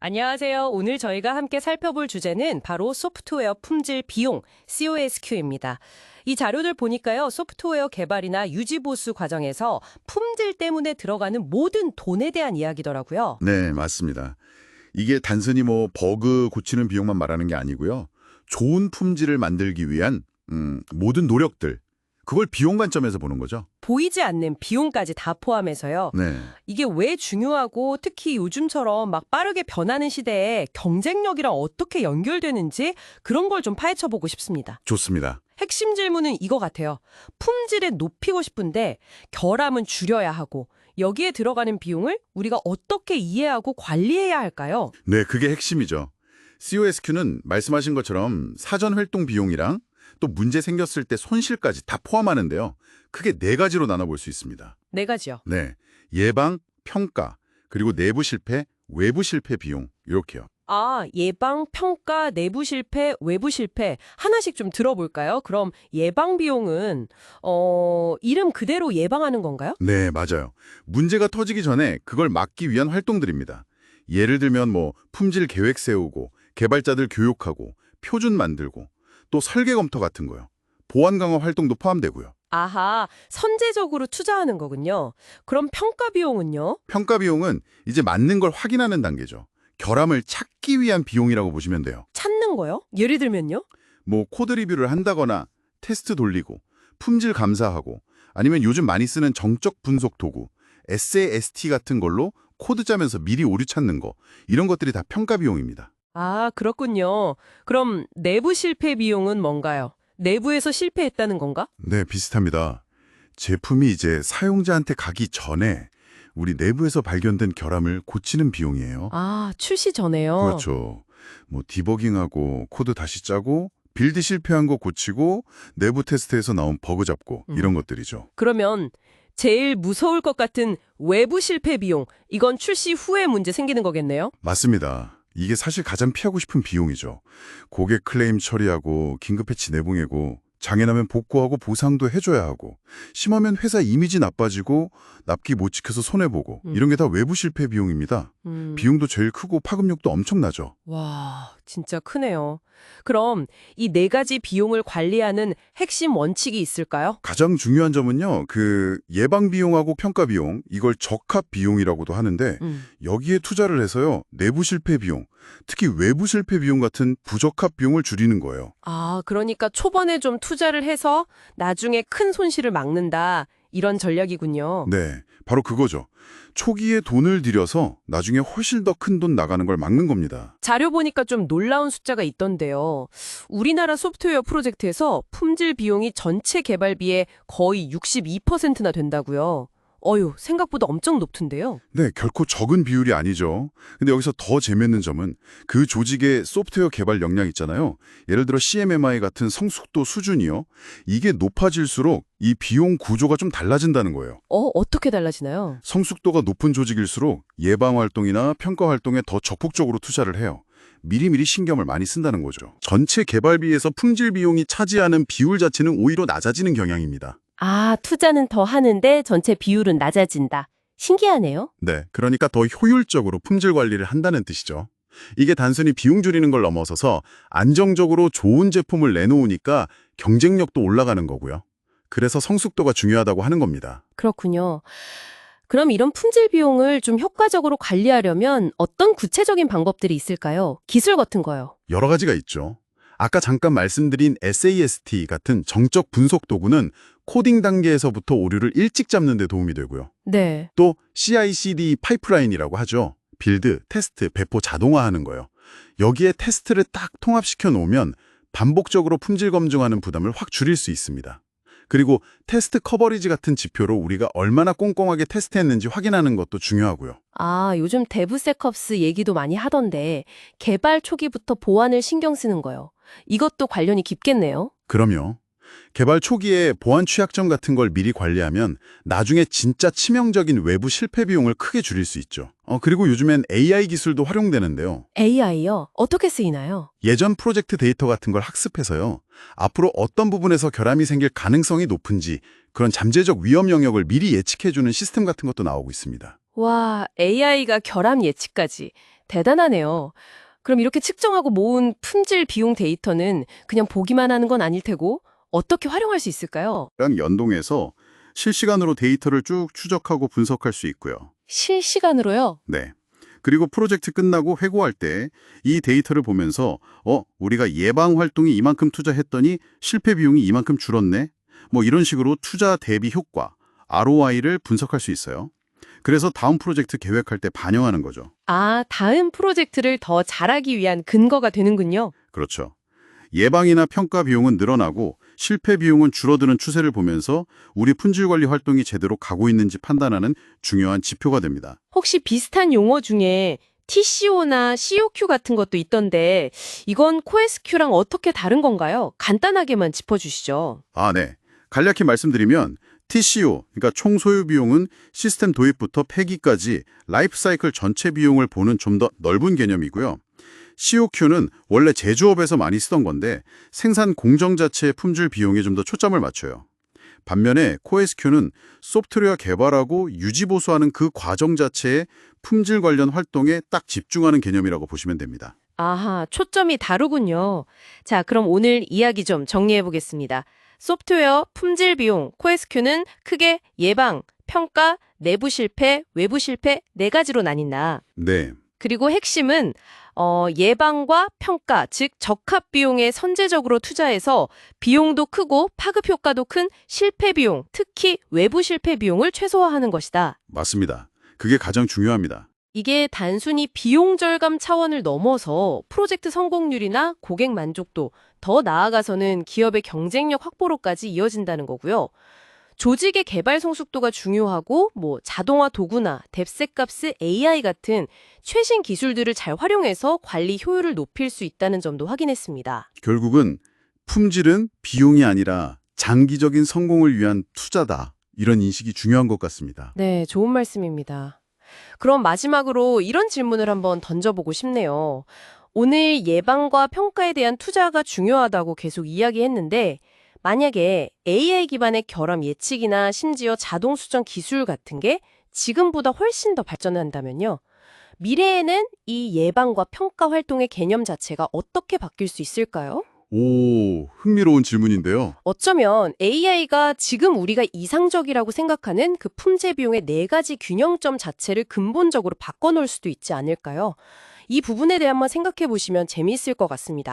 안녕하세요. 오늘 저희가 함께 살펴볼 주제는 바로 소프트웨어 품질 비용, COSQ입니다. 이 자료들 보니까요, 소프트웨어 개발이나 유지 보수 과정에서 품질 때문에 들어가는 모든 돈에 대한 이야기더라고요. 네, 맞습니다. 이게 단순히 버그 고치는 비용만 말하는 게 아니고요. 좋은 품질을 만들기 위한 모든 노력들, 그걸 비용 관점에서 보는 거죠. 보이지 않는 비용까지 다 포함해서요. 네, 이게 왜 중요하고 특히 요즘처럼 막 빠르게 변하는 시대에 경쟁력이랑 어떻게 연결되는지 그런 걸 좀 파헤쳐보고 싶습니다. 좋습니다. 핵심 질문은 이거 같아요. 품질을 높이고 싶은데 결함은 줄여야 하고 여기에 들어가는 비용을 우리가 어떻게 이해하고 관리해야 할까요? 네, 그게 핵심이죠. COSQ는 말씀하신 것처럼 사전 활동 비용이랑 또 문제 생겼을 때 손실까지 다 포함하는데요. 크게 네 가지로 나눠볼 수 있습니다. 네 가지요. 네, 예방, 평가, 그리고 내부 실패, 외부 실패 비용 이렇게요. 예방, 평가, 내부 실패, 외부 실패 하나씩 좀 들어볼까요? 그럼 예방 비용은 이름 그대로 예방하는 건가요? 네, 맞아요. 문제가 터지기 전에 그걸 막기 위한 활동들입니다. 예를 들면 품질 계획 세우고 개발자들 교육하고 표준 만들고 또 설계 검토 같은 거요. 보안 강화 활동도 포함되고요. 아하, 선제적으로 투자하는 거군요. 그럼 평가 비용은요? 평가 비용은 이제 맞는 걸 확인하는 단계죠. 결함을 찾기 위한 비용이라고 보시면 돼요. 찾는 거요? 예를 들면요? 코드 리뷰를 한다거나 테스트 돌리고 품질 감사하고 아니면 요즘 많이 쓰는 정적 분석 도구 SAST 같은 걸로 코드 짜면서 미리 오류 찾는 거 이런 것들이 다 평가 비용입니다. 그렇군요. 그럼 내부 실패 비용은 뭔가요? 내부에서 실패했다는 건가? 네, 비슷합니다. 제품이 이제 사용자한테 가기 전에 우리 내부에서 발견된 결함을 고치는 비용이에요. 출시 전에요. 그렇죠. 디버깅하고 코드 다시 짜고 빌드 실패한 거 고치고 내부 테스트에서 나온 버그 잡고 이런 것들이죠. 그러면 제일 무서울 것 같은 외부 실패 비용, 이건 출시 후에 문제 생기는 거겠네요? 맞습니다. 이게 사실 가장 피하고 싶은 비용이죠. 고객 클레임 처리하고 긴급 패치 내보내고 장애나면 복구하고 보상도 해줘야 하고 심하면 회사 이미지 나빠지고 납기 못 지켜서 손해보고 이런 게 다 외부 실패 비용입니다. 비용도 제일 크고 파급력도 엄청나죠. 와, 진짜 크네요. 그럼 이 네 가지 비용을 관리하는 핵심 원칙이 있을까요? 가장 중요한 점은요. 예방 비용하고 평가 비용, 이걸 적합 비용이라고도 하는데 여기에 투자를 해서요. 내부 실패 비용, 특히 외부 실패 비용 같은 부적합 비용을 줄이는 거예요. 그러니까 초반에 좀 투자를 해서 나중에 큰 손실을 막는다. 이런 전략이군요. 네, 바로 그거죠. 초기에 돈을 들여서 나중에 훨씬 더 큰 돈 나가는 걸 막는 겁니다. 자료 보니까 좀 놀라운 숫자가 있던데요. 우리나라 소프트웨어 프로젝트에서 품질 비용이 전체 개발비의 거의 62%나 된다고요. 생각보다 엄청 높던데요. 네, 결코 적은 비율이 아니죠. 근데 여기서 더 재미있는 점은 그 조직의 소프트웨어 개발 역량 있잖아요. 예를 들어 CMMI 같은 성숙도 수준이요. 이게 높아질수록 이 비용 구조가 좀 달라진다는 거예요. 어떻게 달라지나요? 성숙도가 높은 조직일수록 예방 활동이나 평가 활동에 더 적극적으로 투자를 해요. 미리미리 신경을 많이 쓴다는 거죠. 전체 개발비에서 품질 비용이 차지하는 비율 자체는 오히려 낮아지는 경향입니다. 투자는 더 하는데 전체 비율은 낮아진다. 신기하네요. 네, 그러니까 더 효율적으로 품질 관리를 한다는 뜻이죠. 이게 단순히 비용 줄이는 걸 넘어서서 안정적으로 좋은 제품을 내놓으니까 경쟁력도 올라가는 거고요. 그래서 성숙도가 중요하다고 하는 겁니다. 그렇군요. 그럼 이런 품질 비용을 좀 효과적으로 관리하려면 어떤 구체적인 방법들이 있을까요? 기술 같은 거요. 여러 가지가 있죠. 아까 잠깐 말씀드린 SAST 같은 정적 분석 도구는 코딩 단계에서부터 오류를 일찍 잡는 데 도움이 되고요. 네. 또 CI/CD 파이프라인이라고 하죠. 빌드, 테스트, 배포 자동화하는 거요. 여기에 테스트를 딱 통합시켜 놓으면 반복적으로 품질 검증하는 부담을 확 줄일 수 있습니다. 그리고 테스트 커버리지 같은 지표로 우리가 얼마나 꼼꼼하게 테스트했는지 확인하는 것도 중요하고요. 요즘 데브세컵스 얘기도 많이 하던데 개발 초기부터 보안을 신경 쓰는 거요. 이것도 관련이 깊겠네요. 그럼요. 개발 초기에 보안 취약점 같은 걸 미리 관리하면 나중에 진짜 치명적인 외부 실패 비용을 크게 줄일 수 있죠. 그리고 요즘엔 AI 기술도 활용되는데요. AI요? 어떻게 쓰이나요? 예전 프로젝트 데이터 같은 걸 학습해서요. 앞으로 어떤 부분에서 결함이 생길 가능성이 높은지 그런 잠재적 위험 영역을 미리 예측해주는 시스템 같은 것도 나오고 있습니다. 와, AI가 결함 예측까지. 대단하네요. 그럼 이렇게 측정하고 모은 품질 비용 데이터는 그냥 보기만 하는 건 아닐 테고 어떻게 활용할 수 있을까요? 랑 연동해서 실시간으로 데이터를 쭉 추적하고 분석할 수 있고요. 실시간으로요? 네. 그리고 프로젝트 끝나고 회고할 때 이 데이터를 보면서 우리가 예방 활동이 이만큼 투자했더니 실패 비용이 이만큼 줄었네. 뭐 이런 식으로 투자 대비 효과, ROI를 분석할 수 있어요. 그래서 다음 프로젝트 계획할 때 반영하는 거죠. 아, 다음 프로젝트를 더 잘하기 위한 근거가 되는군요. 그렇죠. 예방이나 평가 비용은 늘어나고 실패 비용은 줄어드는 추세를 보면서 우리 품질 관리 활동이 제대로 가고 있는지 판단하는 중요한 지표가 됩니다. 혹시 비슷한 용어 중에 TCO나 COQ 같은 것도 있던데 이건 코에스큐랑 어떻게 다른 건가요? 간단하게만 짚어주시죠. 아, 네. 간략히 말씀드리면 TCO, 그러니까 총 소요 비용은 시스템 도입부터 폐기까지 라이프 사이클 전체 비용을 보는 좀 더 넓은 개념이고요. COQ는 원래 제조업에서 많이 쓰던 건데 생산 공정 자체의 품질 비용에 좀 더 초점을 맞춰요. 반면에 코에스큐는 소프트웨어 개발하고 유지 보수하는 그 과정 자체의 품질 관련 활동에 딱 집중하는 개념이라고 보시면 됩니다. 아하, 초점이 다르군요. 자, 그럼 오늘 이야기 좀 정리해 보겠습니다. 소프트웨어, 품질 비용, 코에스큐는 크게 예방, 평가, 내부 실패, 외부 실패 네 가지로 나뉜다. 네, 그리고 핵심은 예방과 평가, 즉 적합 비용에 선제적으로 투자해서 비용도 크고 파급 효과도 큰 실패 비용, 특히 외부 실패 비용을 최소화하는 것이다. 맞습니다. 그게 가장 중요합니다. 이게 단순히 비용 절감 차원을 넘어서 프로젝트 성공률이나 고객 만족도, 더 나아가서는 기업의 경쟁력 확보로까지 이어진다는 거고요. 조직의 개발 성숙도가 중요하고 자동화 도구나 뎁스값스 AI 같은 최신 기술들을 잘 활용해서 관리 효율을 높일 수 있다는 점도 확인했습니다. 결국은 품질은 비용이 아니라 장기적인 성공을 위한 투자다. 이런 인식이 중요한 것 같습니다. 네, 좋은 말씀입니다. 그럼 마지막으로 이런 질문을 한번 던져보고 싶네요. 오늘 예방과 평가에 대한 투자가 중요하다고 계속 이야기했는데 만약에 AI 기반의 결함 예측이나 심지어 자동 수정 기술 같은 게 지금보다 훨씬 더 발전한다면요. 미래에는 이 예방과 평가 활동의 개념 자체가 어떻게 바뀔 수 있을까요? 오, 흥미로운 질문인데요. 어쩌면 AI가 지금 우리가 이상적이라고 생각하는 그 품질 비용의 네 가지 균형점 자체를 근본적으로 바꿔놓을 수도 있지 않을까요? 이 부분에 대해 한번 생각해 보시면 재미있을 것 같습니다.